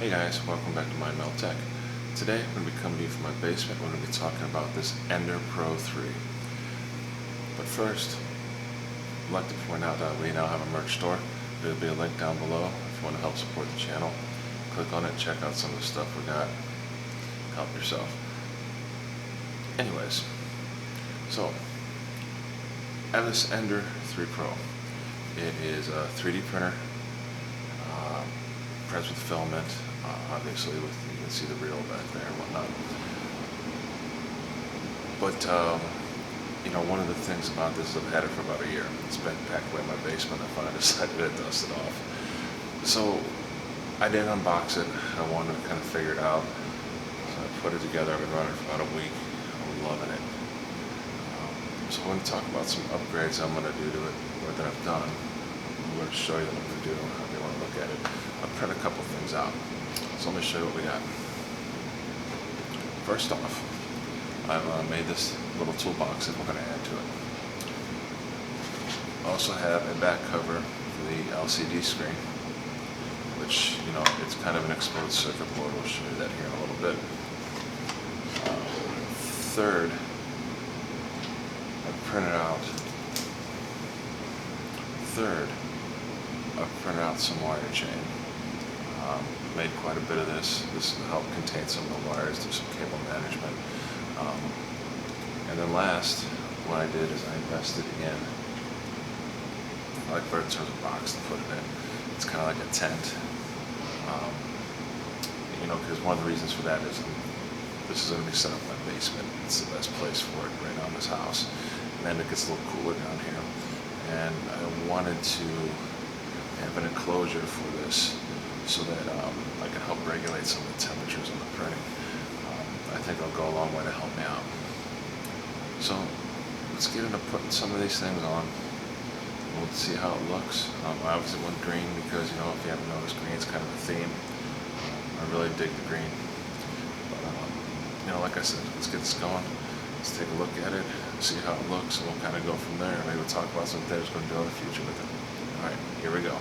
Hey guys, welcome back to My Mel Tech. Today I'm going to be coming to you from my basement. We're going to be talking about this Ender Pro 3. But first, I'd like to point out that we now have a merch store. There'll be a link down below if you want to help support the channel. Click on it, check out some of the stuff we got. Help yourself. Anyways, so I have this Ender 3 Pro. It is a 3D printer. Prints with filament, obviously you can see the reel back there and whatnot. But one of the things about this is I've had it for about a year. It's been packed away in my basement. I finally decided to dust it off. So I did unbox it. I wanted to kind of figure it out. So I put it together. I've been running it for about a week. I'm loving it. So I'm going to talk about some upgrades I'm going to do to it, or that I've done. I'm going to show you what I'm going to do, how you want to look at it. I'll print a couple things out. So let me show you what we got. First off, I've made this little toolbox that we're going to add to it. I also have a back cover for the LCD screen, which, it's kind of an exposed circuit board. We'll show you that here in a little bit. Third, I've printed out some wire chain. Made quite a bit of this. This will help contain some of the wires, do some cable management. And then last, what I did is I invested in, I like in terms of box to put it in. It's kind of like a tent. Because one of the reasons for that is this is going to be set up in my basement. It's the best place for it right now in this house. And then it gets a little cooler down here. And I wanted to have an enclosure for this so that I can help regulate some of the temperatures on the printing. I think it'll go a long way to help me out. So let's get into putting some of these things on. We'll see how it looks. I obviously went green because, if you haven't noticed, green's kind of a theme. I really dig the green. But, like I said, let's get this going. Let's take a look at it, see how it looks, and we'll kind of go from there. Maybe we'll talk about some things we're going to do in the future with it. All right, here we go.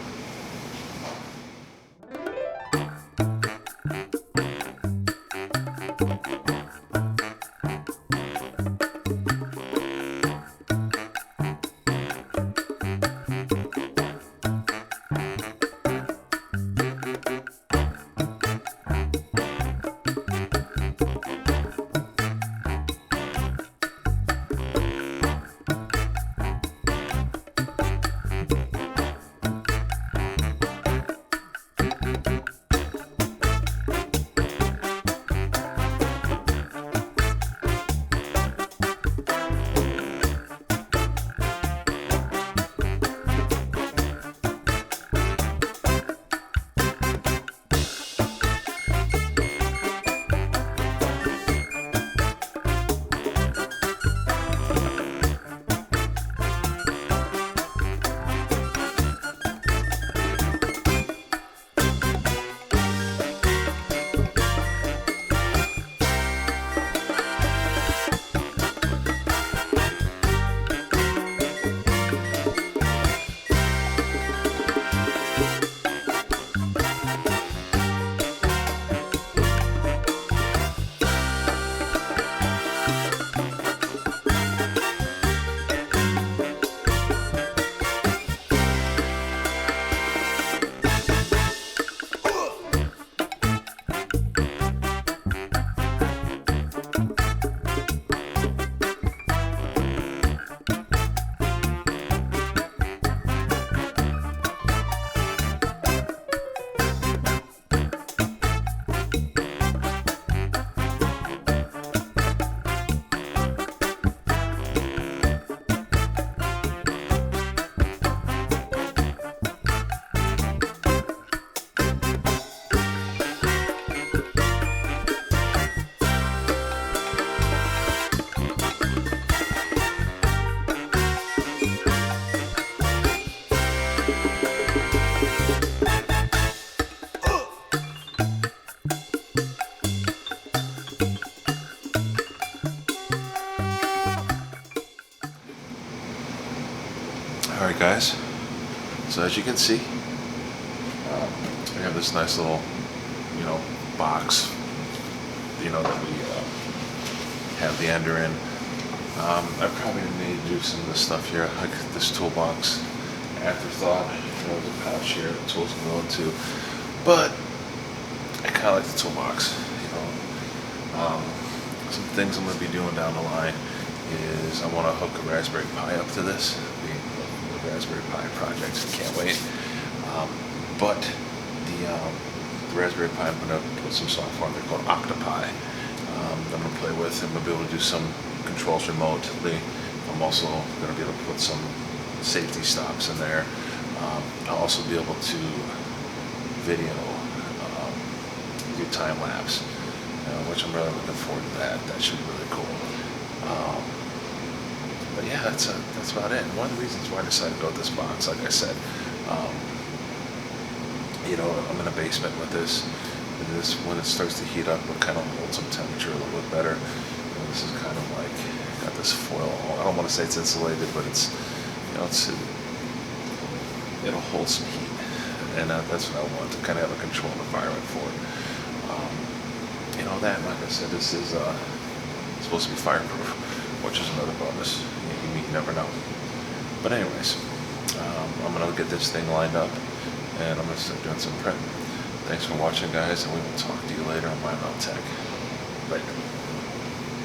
Alright guys, so as you can see, we have this nice little box, that we have the ender in. I probably need to do some of this stuff here, like this toolbox. Afterthought, there's a pouch here, the tools can go into, but I kind of like the toolbox. Some things I'm going to be doing down the line is I want to hook a Raspberry Pi up to this. The Raspberry Pi project, can't wait. But the Raspberry Pi, I'm going to put some software on there called Octopi that I'm going to play with, and we'll be able to do some controls remotely. I'm also going to be able to put some safety stops in there. I'll also be able to video, do time lapse, which I'm really looking forward to that. That should be really cool. But yeah, that's about it. And one of the reasons why I decided to go with this box, like I said, I'm in a basement with this. When it starts to heat up, it kind of holds some temperature a little bit better. This is kind of like, got this foil. I don't want to say it's insulated, but it'll hold some heat. And that's what I want, to kind of have a controlled environment for it. That, like I said, this is supposed to be fireproof, which is another bonus. You never know. But anyways, I'm going to get this thing lined up, and I'm going to start doing some prep. Thanks for watching, guys, and we will talk to you later on My Mount Tech. Later.